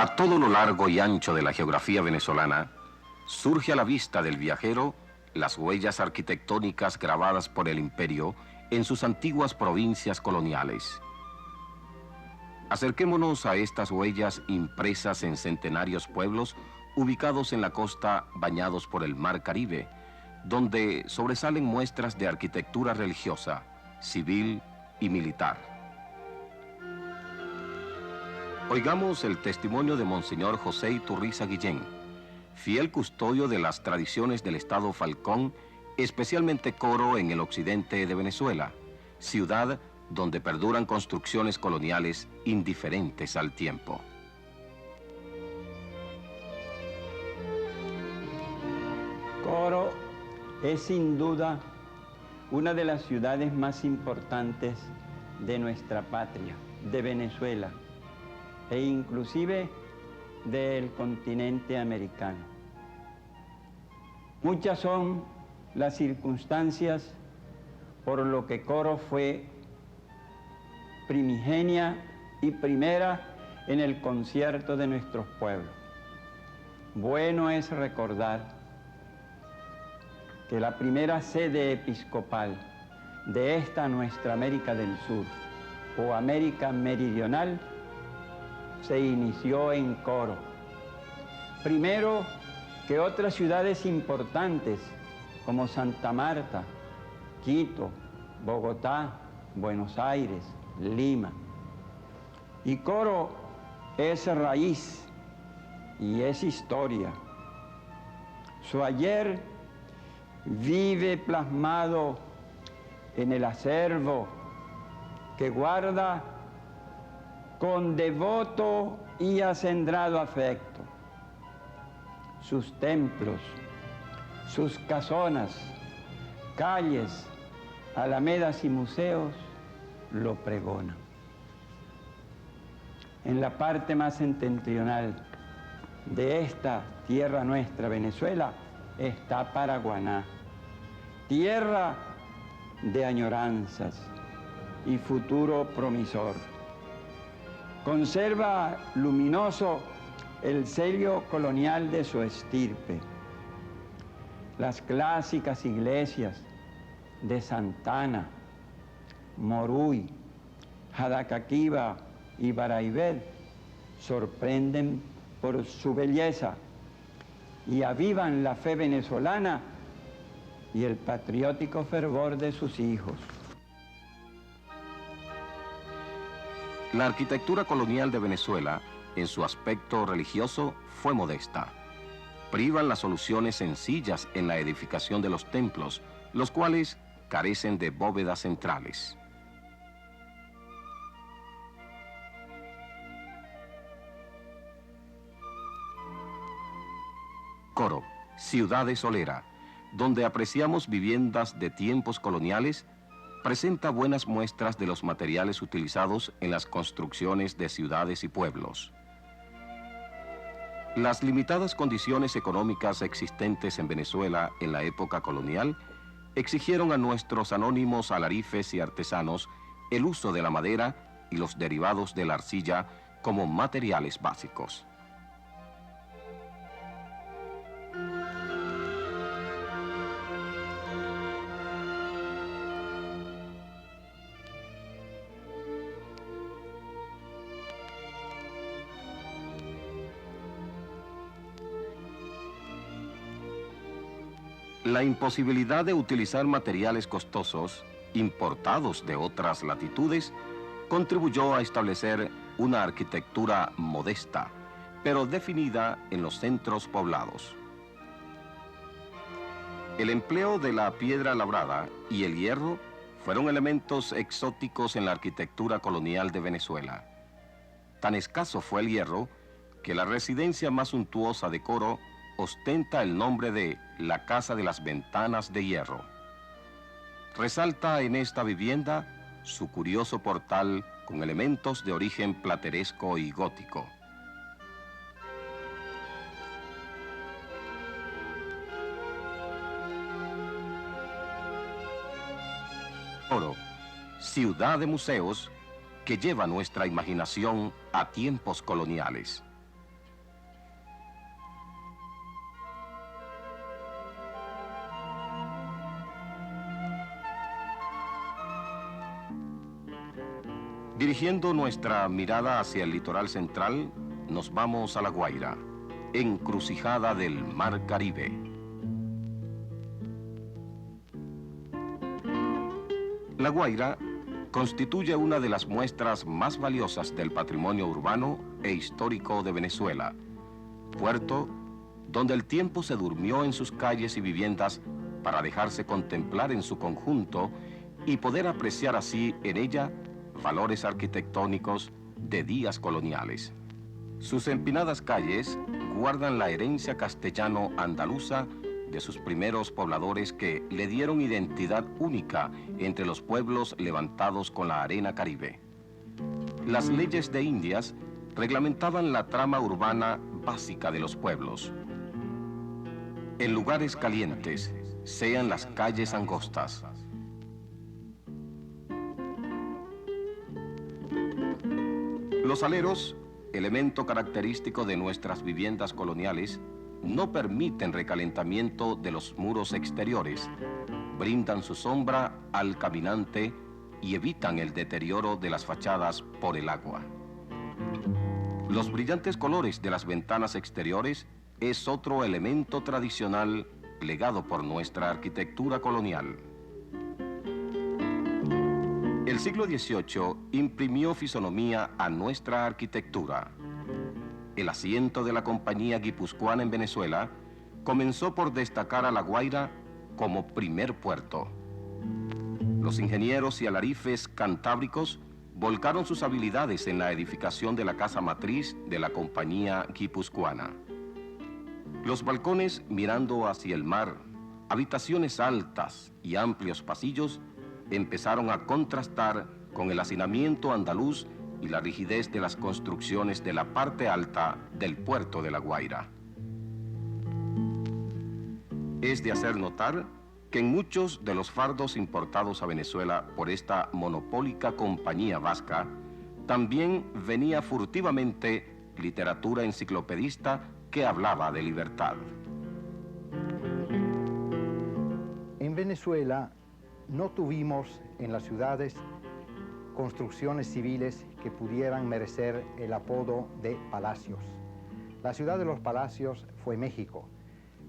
A todo lo largo y ancho de la geografía venezolana, surge a la vista del viajero las huellas arquitectónicas grabadas por el imperio en sus antiguas provincias coloniales. Acerquémonos a estas huellas impresas en centenarios pueblos ubicados en la costa bañados por el Mar Caribe, donde sobresalen muestras de arquitectura religiosa, civil y militar. Oigamos el testimonio de Monseñor José Iturriza Guillén, fiel custodio de las tradiciones del Estado Falcón, especialmente Coro en el occidente de Venezuela, ciudad donde perduran construcciones coloniales indiferentes al tiempo. Coro es sin duda una de las ciudades más importantes de nuestra patria, de Venezuela, e inclusive del continente americano. Muchas son las circunstancias por lo que Coro fue primigenia y primera en el concierto de nuestros pueblos. Bueno es recordar que la primera sede episcopal de esta nuestra América del Sur o América Meridional se inició en Coro. Primero que otras ciudades importantes como Santa Marta, Quito, Bogotá, Buenos Aires, Lima. Y Coro es raíz y es historia. Su ayer vive plasmado en el acervo que guarda con devoto y acendrado afecto sus templos, sus casonas, calles, alamedas y museos lo pregonan. En la parte más septentrional de esta tierra nuestra, Venezuela, está Paraguaná, tierra de añoranzas y futuro promisor. Conserva luminoso el sello colonial de su estirpe. Las clásicas iglesias de Santana, Moruy, Jadacaquiba y Baraibel sorprenden por su belleza y avivan la fe venezolana y el patriótico fervor de sus hijos. La arquitectura colonial de Venezuela, en su aspecto religioso, fue modesta. Privan las soluciones sencillas en la edificación de los templos, los cuales carecen de bóvedas centrales. Coro, ciudad de solera, donde apreciamos viviendas de tiempos coloniales, presenta buenas muestras de los materiales utilizados en las construcciones de ciudades y pueblos. Las limitadas condiciones económicas existentes en Venezuela en la época colonial exigieron a nuestros anónimos alarifes y artesanos el uso de la madera y los derivados de la arcilla como materiales básicos. La imposibilidad de utilizar materiales costosos, importados de otras latitudes, contribuyó a establecer una arquitectura modesta, pero definida en los centros poblados. El empleo de la piedra labrada y el hierro fueron elementos exóticos en la arquitectura colonial de Venezuela. Tan escaso fue el hierro que la residencia más suntuosa de Coro ostenta el nombre de la Casa de las Ventanas de Hierro. Resalta en esta vivienda su curioso portal con elementos de origen plateresco y gótico. Coro, ciudad de museos que lleva nuestra imaginación a tiempos coloniales. Dirigiendo nuestra mirada hacia el litoral central, nos vamos a La Guaira, encrucijada del Mar Caribe. La Guaira constituye una de las muestras más valiosas del patrimonio urbano e histórico de Venezuela, puerto donde el tiempo se durmió en sus calles y viviendas para dejarse contemplar en su conjunto y poder apreciar así en ella valores arquitectónicos de días coloniales. Sus empinadas calles guardan la herencia castellano-andaluza de sus primeros pobladores que le dieron identidad única entre los pueblos levantados con la arena caribe. Las leyes de Indias reglamentaban la trama urbana básica de los pueblos. En lugares calientes, sean las calles angostas. Los aleros, elemento característico de nuestras viviendas coloniales, no permiten recalentamiento de los muros exteriores, brindan su sombra al caminante y evitan el deterioro de las fachadas por el agua. Los brillantes colores de las ventanas exteriores es otro elemento tradicional legado por nuestra arquitectura colonial. El siglo XVIII imprimió fisonomía a nuestra arquitectura. El asiento de la Compañía Guipuzcoana en Venezuela comenzó por destacar a La Guaira como primer puerto. Los ingenieros y alarifes cantábricos volcaron sus habilidades en la edificación de la casa matriz de la Compañía Guipuzcoana. Los balcones mirando hacia el mar, habitaciones altas y amplios pasillos empezaron a contrastar con el hacinamiento andaluz y la rigidez de las construcciones de la parte alta del puerto de La Guaira. Es de hacer notar que en muchos de los fardos importados a Venezuela por esta monopólica compañía vasca, también venía furtivamente literatura enciclopedista que hablaba de libertad. En Venezuela no tuvimos en las ciudades construcciones civiles que pudieran merecer el apodo de palacios. La ciudad de los palacios fue México,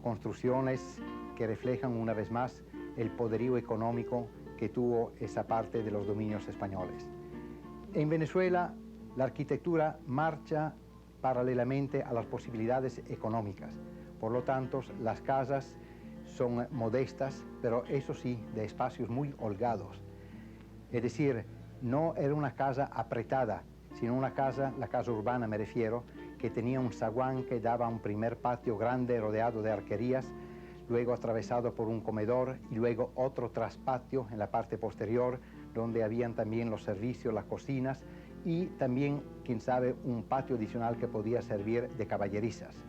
construcciones que reflejan una vez más el poderío económico que tuvo esa parte de los dominios españoles. En Venezuela, la arquitectura marcha paralelamente a las posibilidades económicas. Por lo tanto, las casas son modestas, pero eso sí, de espacios muy holgados. Es decir, no era una casa apretada, sino una casa, la casa urbana me refiero, que tenía un zaguán que daba a un primer patio grande rodeado de arquerías, luego atravesado por un comedor y luego otro traspatio en la parte posterior, donde habían también los servicios, las cocinas y también, quién sabe, un patio adicional que podía servir de caballerizas.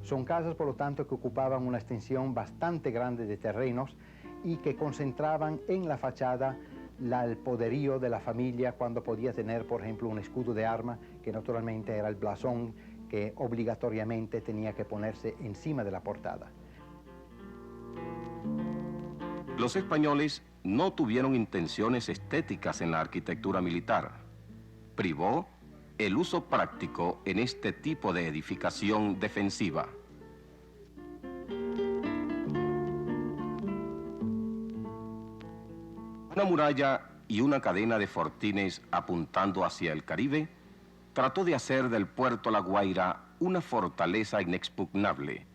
Son casas, por lo tanto, que ocupaban una extensión bastante grande de terrenos y que concentraban en la fachada el poderío de la familia cuando podía tener, por ejemplo, un escudo de arma, que naturalmente era el blasón que obligatoriamente tenía que ponerse encima de la portada. Los españoles no tuvieron intenciones estéticas en la arquitectura militar. Privó el uso práctico en este tipo de edificación defensiva. Una muralla y una cadena de fortines apuntando hacia el Caribe trató de hacer del puerto La Guaira una fortaleza inexpugnable.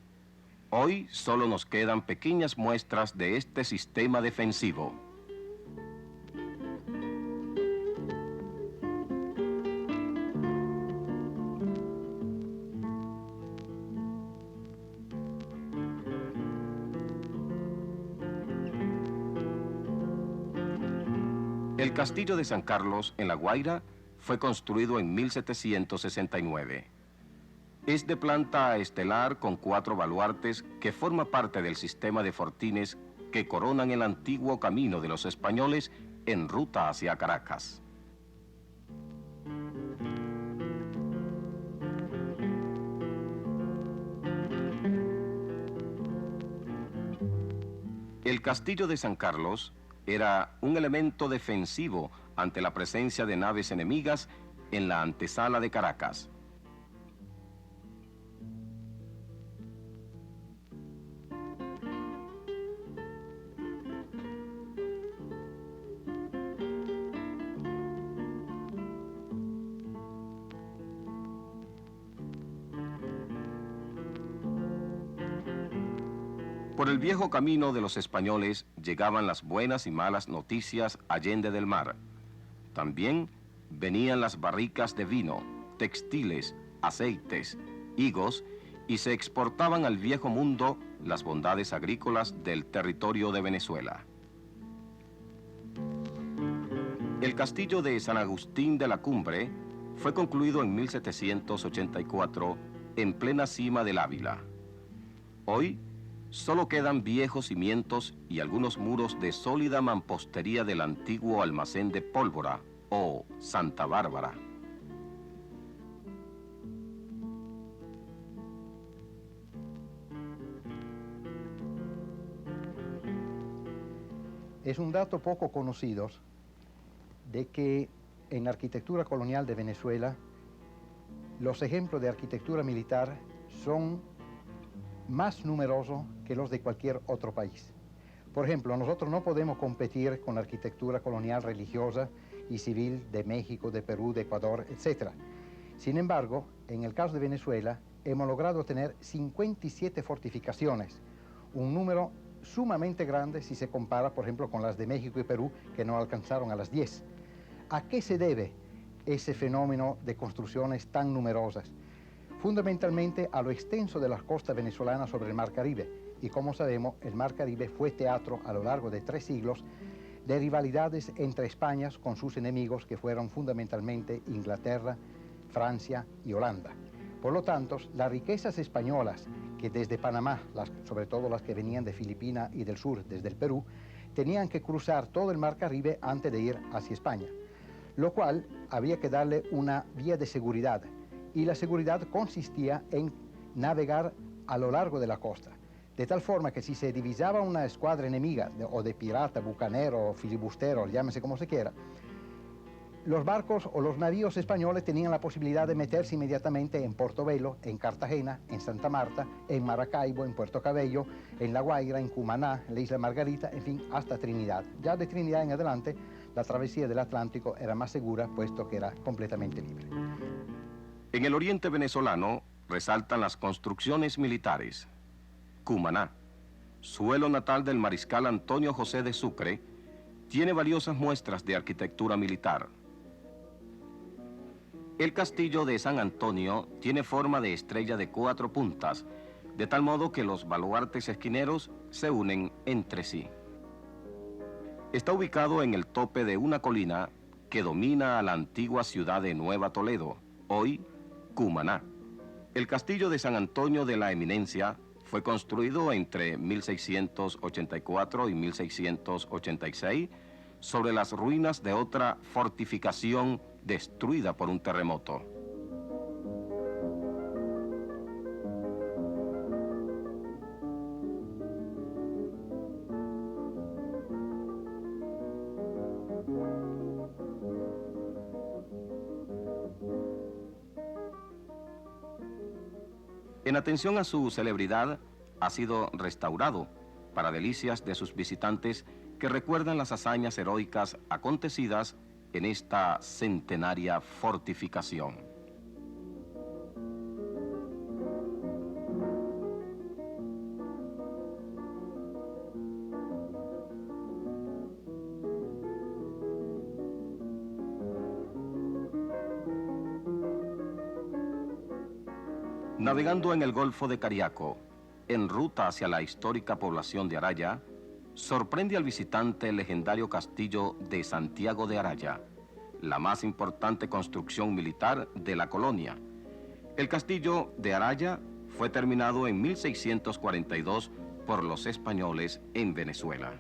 Hoy solo nos quedan pequeñas muestras de este sistema defensivo. El castillo de San Carlos en La Guaira fue construido en 1769. Es de planta estelar con 4 baluartes que forma parte del sistema de fortines que coronan el antiguo camino de los españoles en ruta hacia Caracas. El castillo de San Carlos era un elemento defensivo ante la presencia de naves enemigas en la antesala de Caracas. Por el viejo camino de los españoles llegaban las buenas y malas noticias allende del mar. También venían las barricas de vino, textiles, aceites, higos, y se exportaban al viejo mundo las bondades agrícolas del territorio de Venezuela. El castillo de San Agustín de la Cumbre fue concluido en 1784 en plena cima del Ávila. Hoy, solo quedan viejos cimientos y algunos muros de sólida mampostería del antiguo almacén de pólvora, o Santa Bárbara. Es un dato poco conocido de que en la arquitectura colonial de Venezuela los ejemplos de arquitectura militar son más numerosos que los de cualquier otro país. Por ejemplo, nosotros no podemos competir con la arquitectura colonial religiosa y civil de México, de Perú, de Ecuador, etc. Sin embargo, en el caso de Venezuela, hemos logrado tener 57 fortificaciones, un número sumamente grande si se compara, por ejemplo, con las de México y Perú, que no alcanzaron a las 10. ¿A qué se debe ese fenómeno de construcciones tan numerosas? Fundamentalmente a lo extenso de las costas venezolanas sobre el Mar Caribe. Y como sabemos, el Mar Caribe fue teatro a lo largo de 3 siglos de rivalidades entre Españas con sus enemigos, que fueron fundamentalmente Inglaterra, Francia y Holanda. Por lo tanto, las riquezas españolas, que desde Panamá, sobre todo las que venían de Filipinas y del sur, desde el Perú, tenían que cruzar todo el Mar Caribe antes de ir hacia España, lo cual había que darle una vía de seguridad. Y la seguridad consistía en navegar a lo largo de la costa, de tal forma que si se divisaba una escuadra enemiga, o de pirata, bucanero, filibustero, llámese como se quiera, los barcos o los navíos españoles tenían la posibilidad de meterse inmediatamente en Portobelo, en Cartagena, en Santa Marta, en Maracaibo, en Puerto Cabello, en La Guaira, en Cumaná, en la isla Margarita, en fin, hasta Trinidad. Ya de Trinidad en adelante, la travesía del Atlántico era más segura, puesto que era completamente libre. En el oriente venezolano resaltan las construcciones militares. Cumaná, suelo natal del mariscal Antonio José de Sucre, tiene valiosas muestras de arquitectura militar. El castillo de San Antonio tiene forma de estrella de 4 puntas, de tal modo que los baluartes esquineros se unen entre sí. Está ubicado en el tope de una colina que domina a la antigua ciudad de Nueva Toledo, hoy Cumaná. El castillo de San Antonio de la Eminencia fue construido entre 1684 y 1686 sobre las ruinas de otra fortificación destruida por un terremoto. En atención a su celebridad, ha sido restaurado para delicias de sus visitantes que recuerdan las hazañas heroicas acontecidas en esta centenaria fortificación. Navegando en el Golfo de Cariaco, en ruta hacia la histórica población de Araya, sorprende al visitante el legendario castillo de Santiago de Araya, la más importante construcción militar de la colonia. El castillo de Araya fue terminado en 1642 por los españoles en Venezuela.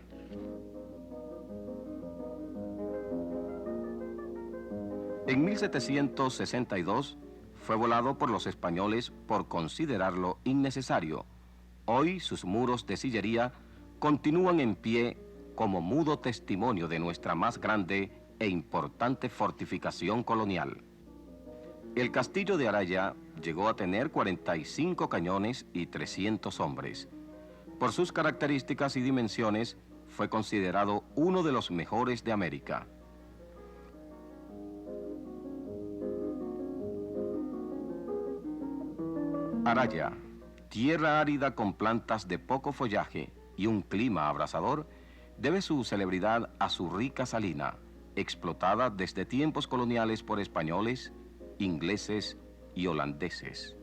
En 1762 fue volado por los españoles por considerarlo innecesario. Hoy sus muros de sillería continúan en pie como mudo testimonio de nuestra más grande e importante fortificación colonial. El castillo de Araya llegó a tener 45 cañones y 300 hombres. Por sus características y dimensiones, fue considerado uno de los mejores de América. Araya, tierra árida con plantas de poco follaje y un clima abrasador, debe su celebridad a su rica salina, explotada desde tiempos coloniales por españoles, ingleses y holandeses.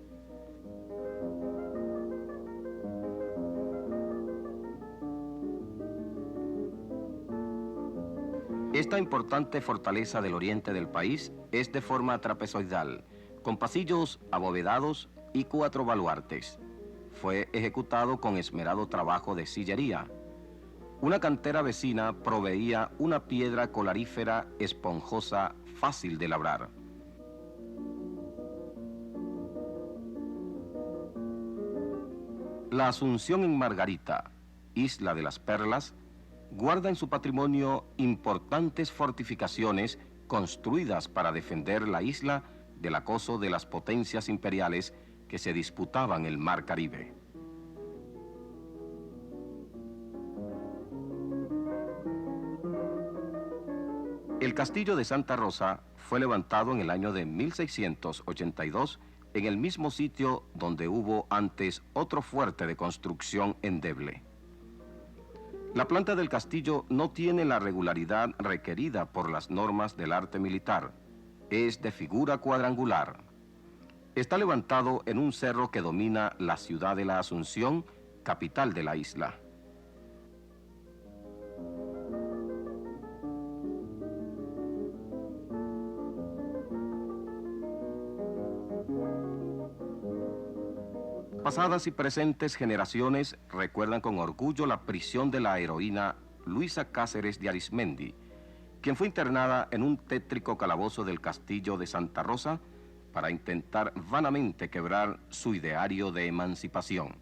Esta importante fortaleza del oriente del país es de forma trapezoidal, con pasillos abovedados y 4 baluartes. Fue ejecutado con esmerado trabajo de sillería. Una cantera vecina proveía una piedra colarífera esponjosa fácil de labrar. La Asunción en Margarita, Isla de las Perlas, guarda en su patrimonio importantes fortificaciones construidas para defender la isla del acoso de las potencias imperiales que se disputaban el Mar Caribe. El castillo de Santa Rosa fue levantado en el año de 1682 en el mismo sitio donde hubo antes otro fuerte de construcción endeble. La planta del castillo no tiene la regularidad requerida por las normas del arte militar. Es de figura cuadrangular. Está levantado en un cerro que domina la ciudad de la Asunción, capital de la isla. Pasadas y presentes generaciones recuerdan con orgullo la prisión de la heroína Luisa Cáceres de Arismendi, quien fue internada en un tétrico calabozo del castillo de Santa Rosa para intentar vanamente quebrar su ideario de emancipación.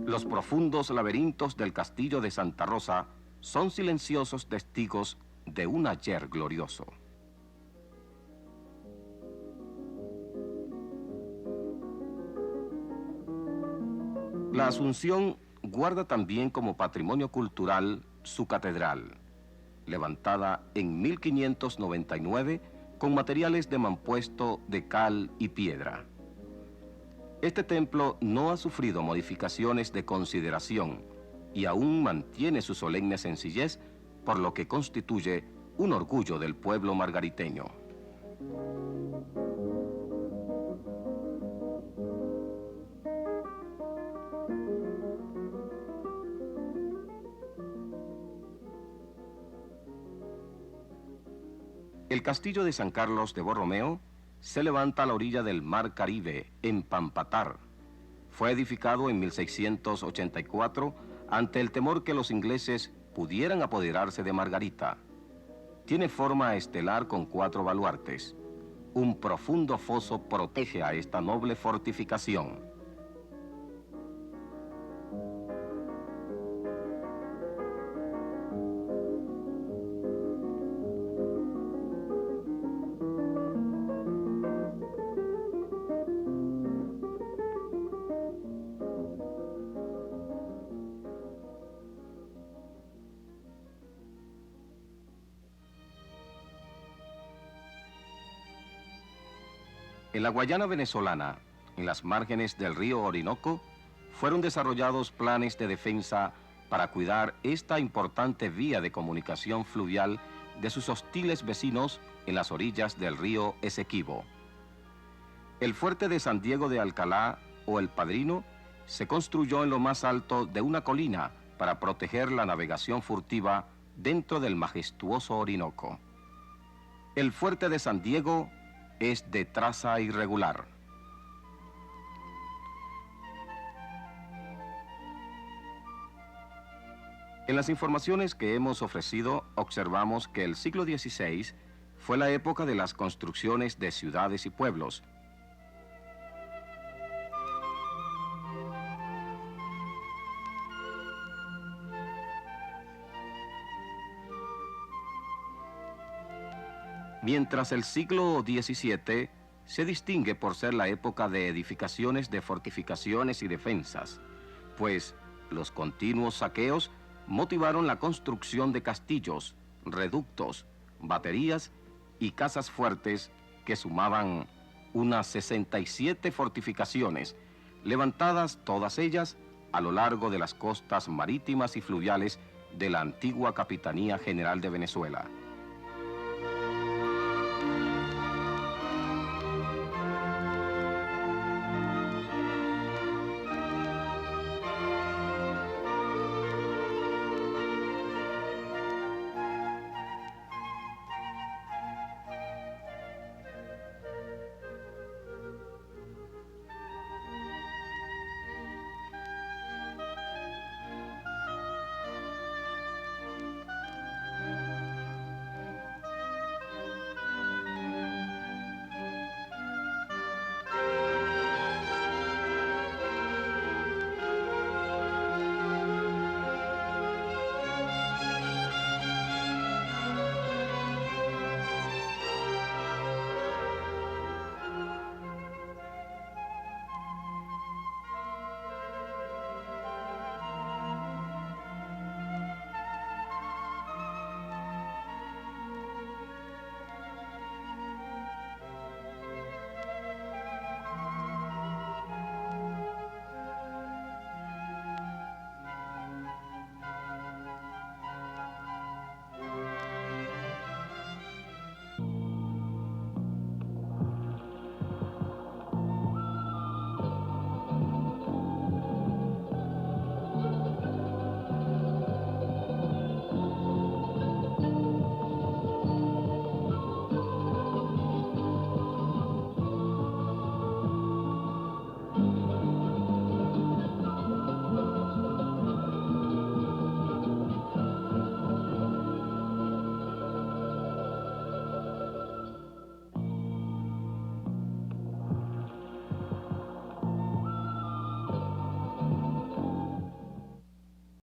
Los profundos laberintos del castillo de Santa Rosa son silenciosos testigos de un ayer glorioso. La Asunción guarda también como patrimonio cultural su catedral, levantada en 1599 con materiales de mampuesto de cal y piedra. Este templo no ha sufrido modificaciones de consideración y aún mantiene su solemne sencillez, por lo que constituye un orgullo del pueblo margariteño. El castillo de San Carlos de Borromeo se levanta a la orilla del Mar Caribe, en Pampatar. Fue edificado en 1684 ante el temor que los ingleses pudieran apoderarse de Margarita. Tiene forma estelar con 4 baluartes. Un profundo foso protege a esta noble fortificación. En la Guayana venezolana, en las márgenes del río Orinoco, fueron desarrollados planes de defensa para cuidar esta importante vía de comunicación fluvial de sus hostiles vecinos en las orillas del río Esequibo. El fuerte de San Diego de Alcalá, o El Padrino, se construyó en lo más alto de una colina para proteger la navegación furtiva dentro del majestuoso Orinoco. El fuerte de San Diego es de traza irregular. En las informaciones que hemos ofrecido, observamos que el siglo XVI fue la época de las construcciones de ciudades y pueblos. Mientras el siglo XVII se distingue por ser la época de edificaciones de fortificaciones y defensas, pues los continuos saqueos motivaron la construcción de castillos, reductos, baterías y casas fuertes que sumaban unas 67 fortificaciones, levantadas todas ellas a lo largo de las costas marítimas y fluviales de la antigua Capitanía General de Venezuela.